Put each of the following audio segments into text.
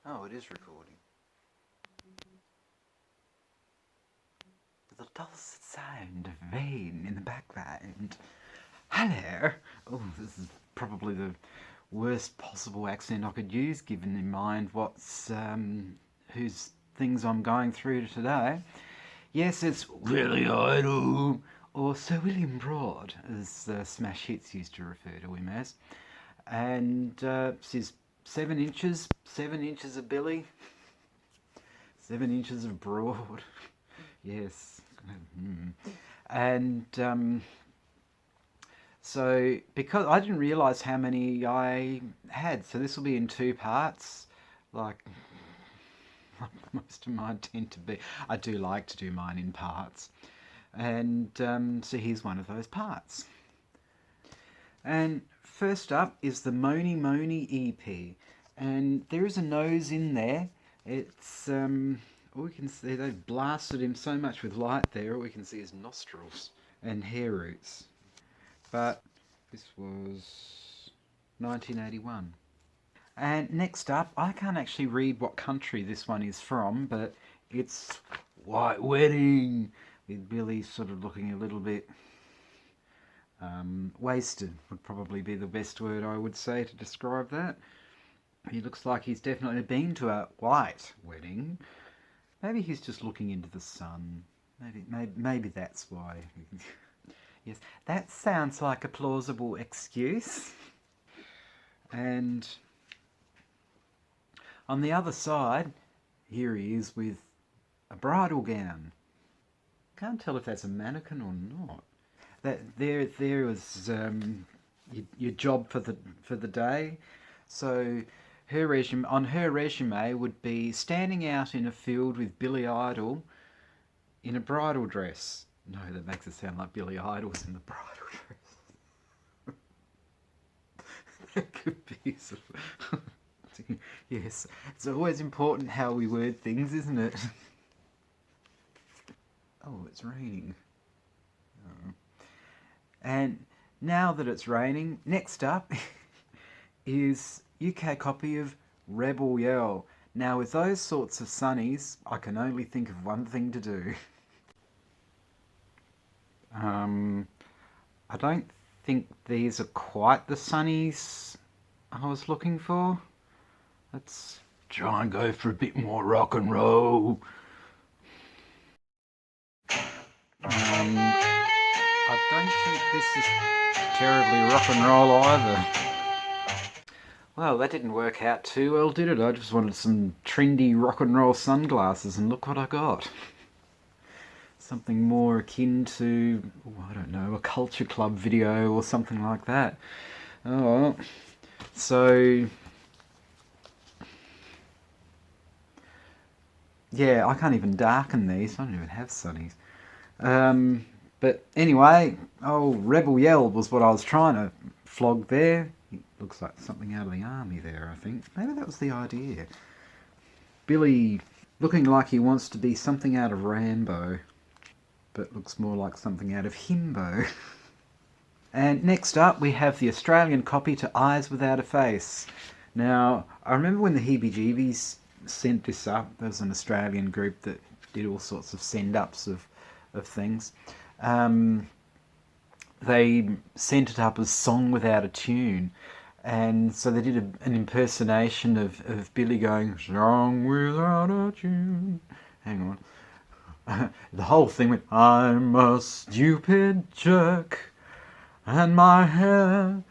Oh, it is recording. The dulcet sound of Vane in the background. Hello! Oh, this is probably the worst possible accent I could use, given in mind whose things I'm going through today. Yes, it's Willie Idle, or Sir William Broad, as Smash Hits used to refer to him as. And she's 7 inches, 7 inches of Billy, 7 inches of Broad. Yes. And so, because I didn't realise how many I had, so this will be in two parts. Like most of mine tend to be. I do like to do mine in parts. And so here's one of those parts. And first up is the Moni Moni EP. And there is a nose in there. It's all we can see, they blasted him so much with light there, all we can see is nostrils and hair roots. But this was 1981. And next up, I can't actually read what country this one is from, but it's White Wedding, with Billy sort of looking a little bit wasted, would probably be the best word I would say to describe that. He looks like he's definitely been to a white wedding. Maybe he's just looking into the sun. Maybe that's why. Yes, that sounds like a plausible excuse. And on the other side, here he is with a bridal gown. Can't tell if that's a mannequin or not. There was your job for the day. So on her resume would be standing out in a field with Billy Idol in a bridal dress. No, that makes it sound like Billy Idol's in the bridal dress. That could be sort of yes, it's always important how we word things, isn't it? Oh, it's raining. Oh. And now that it's raining, next up is UK copy of Rebel Yell. Now, with those sorts of sunnies, I can only think of one thing to do. I don't think these are quite the sunnies I was looking for. Let's try and go for a bit more rock and roll. I don't think this is terribly rock and roll either. Well, that didn't work out too well, did it? I just wanted some trendy rock and roll sunglasses, and look what I got. Something more akin to, I don't know, a Culture Club video or something like that. Oh, so yeah, I can't even darken these. I don't even have sunnies. But anyway, Rebel Yell was what I was trying to flog there. It looks like something out of the army there, I think. Maybe that was the idea. Billy looking like he wants to be something out of Rambo, but looks more like something out of Himbo. And next up, we have the Australian copy to Eyes Without a Face. Now, I remember when the Heebie-Jeebies sent this up. There was an Australian group that did all sorts of send-ups of things. They sent it up as Song Without a Tune. And so they did an impersonation of Billy going, Song Without a Tune. Hang on. The whole thing went, I'm a stupid jerk, and my hair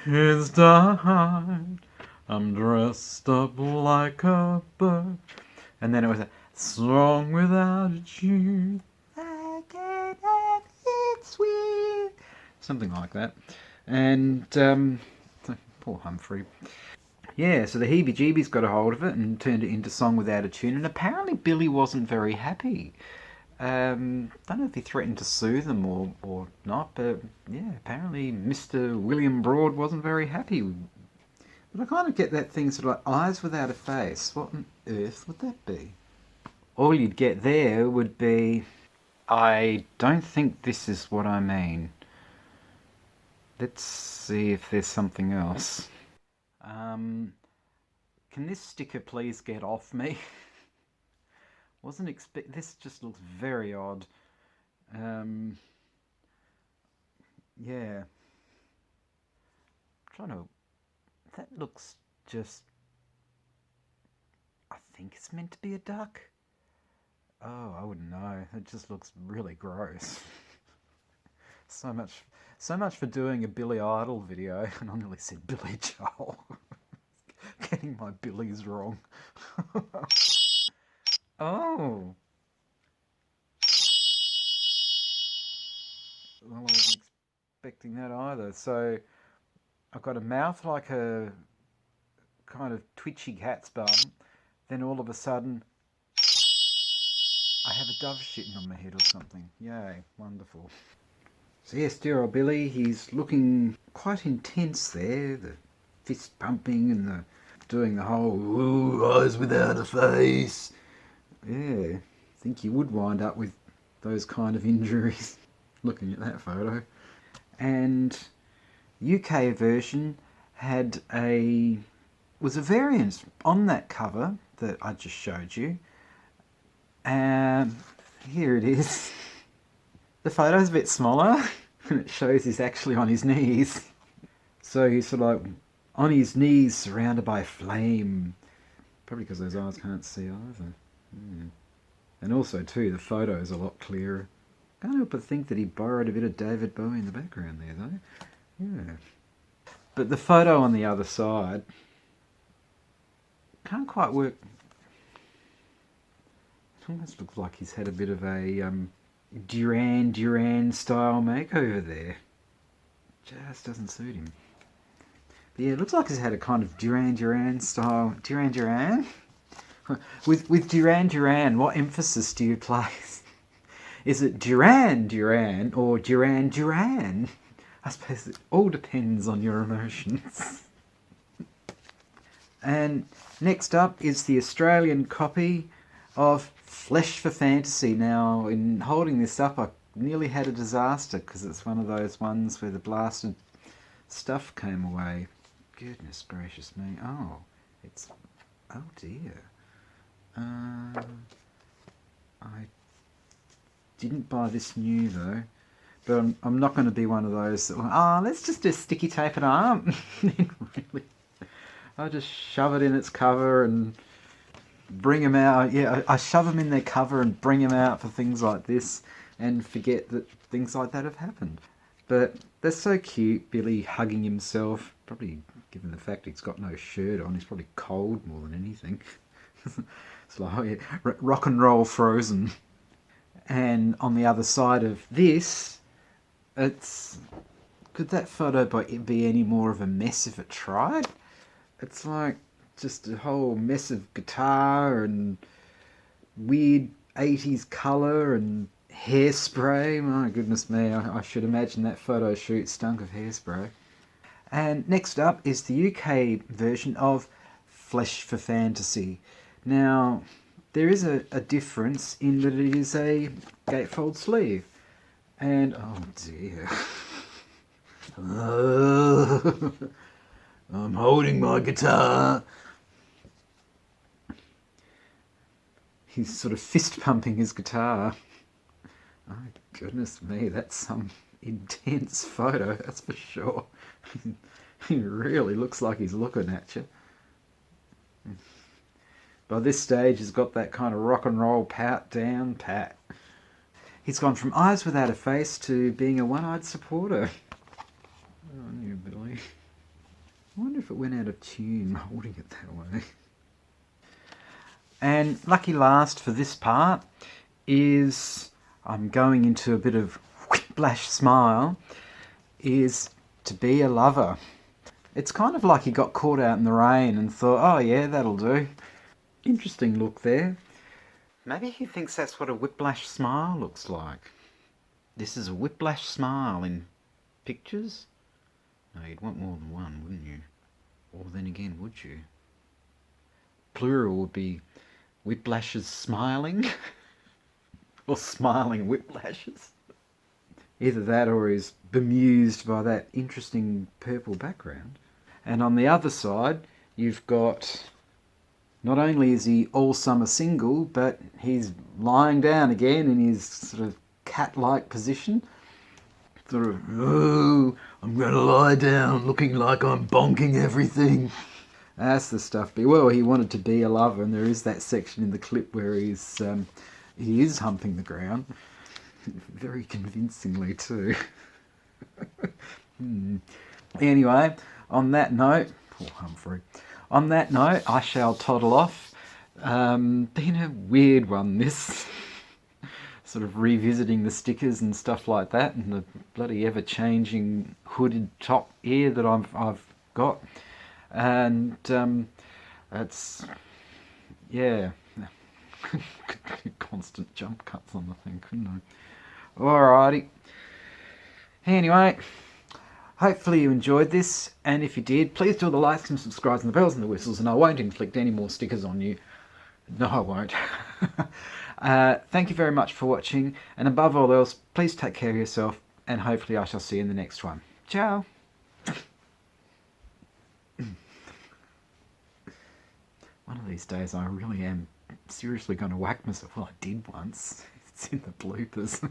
is dyed. I'm dressed up like a bird. And then it was a song without a tune. I can't have it sweet. Something like that. And poor Humphrey. Yeah, so the Heebie-Jeebies got a hold of it and turned it into Song Without a Tune. And apparently Billy wasn't very happy. Don't know if he threatened to sue them or not, but yeah, apparently Mr. William Broad wasn't very happy. But I kind of get that thing sort of like Eyes Without a Face. What on earth would that be? All you'd get there would be, I don't think this is what I mean. Let's see if there's something else. Can this sticker please get off me? Wasn't expect. This just looks very odd. Um, yeah. Trying to. That looks just. I think it's meant to be a duck. Oh, I wouldn't know. It just looks really gross. So much, so much for doing a Billy Idol video, and I nearly said Billy Joel. Getting my Billies wrong. Oh, well, I wasn't expecting that either. So I've got a mouth like a kind of twitchy cat's bum. Then all of a sudden, I have a dove shitting on my head or something. Yay, wonderful. So yes, dear old Billy, he's looking quite intense there. The fist pumping and the doing the whole ooh, eyes without a face. Yeah, I think you would wind up with those kind of injuries looking at that photo. And UK version had was a variant on that cover that I just showed you. Here it is. The photo's a bit smaller and it shows he's actually on his knees. So he's sort of like on his knees surrounded by flame. Probably because those eyes can't see either. Yeah. And also too, the photo is a lot clearer. Can't help but think that he borrowed a bit of David Bowie in the background there though. Yeah. But the photo on the other side can't quite work. It almost looks like he's had a bit of a Duran Duran style makeover there. Just doesn't suit him. But yeah, it looks like he's had a kind of Duran Duran style. Duran Duran? With Duran Duran, what emphasis do you place? Is it Duran Duran or Duran Duran? I suppose it all depends on your emotions. And next up is the Australian copy of Flesh for Fantasy. Now, in holding this up, I nearly had a disaster because it's one of those ones where the blasted stuff came away. Goodness gracious me. Oh, it's... Oh dear. I didn't buy this new though. But I'm not going to be one of those that, let's just sticky tape it up. Really, I just shove it in its cover and bring them out. Yeah, I shove them in their cover and bring them out for things like this and forget that things like that have happened. But they're so cute, Billy hugging himself. Probably, given the fact he's got no shirt on, he's probably cold more than anything. It's like, oh yeah, rock and roll Frozen. And on the other side of this, could that photo be any more of a mess if it tried? It's like just a whole mess of guitar and weird 80s colour and hairspray. My goodness me, I should imagine that photo shoot stunk of hairspray. And next up is the UK version of Flesh for Fantasy. Now, there is a difference in that it is a gatefold sleeve. And, oh dear. I'm holding my guitar. He's sort of fist pumping his guitar. Oh goodness me, that's some intense photo, that's for sure. He really looks like he's looking at you. By this stage, he's got that kind of rock and roll pout down pat. He's gone from eyes without a face to being a one-eyed supporter. Oh, new Billy. I wonder if it went out of tune holding it that way. And lucky last for this part is, I'm going into a bit of Whiplash Smile, is to be a lover. It's kind of like he got caught out in the rain and thought, oh yeah, that'll do. Interesting look there. Maybe he thinks that's what a whiplash smile looks like. This is a whiplash smile in pictures? No, you'd want more than one, wouldn't you? Or then again, would you? Plural would be whiplashes smiling. Or smiling whiplashes. Either that or he's bemused by that interesting purple background. And on the other side, you've got Not only is he all summer single, but he's lying down again in his sort of cat-like position. Sort of, oh, I'm going to lie down looking like I'm bonking everything. That's the stuff. Well, he wanted to be a lover, and there is that section in the clip where he is humping the ground. Very convincingly too. Anyway, on that note, poor Humphrey. On that note, I shall toddle off. Been a weird one, this. Sort of revisiting the stickers and stuff like that, and the bloody ever-changing hooded top ear that I've got. And it's, yeah, constant jump cuts on the thing, couldn't I? Alrighty. Anyway, hopefully you enjoyed this, and if you did, please do all the likes and subscribes and the bells and the whistles, and I won't inflict any more stickers on you. No, I won't. Thank you very much for watching, and above all else, please take care of yourself, and hopefully I shall see you in the next one. Ciao! One of these days I really am seriously going to whack myself. Well, I did once. It's in the bloopers.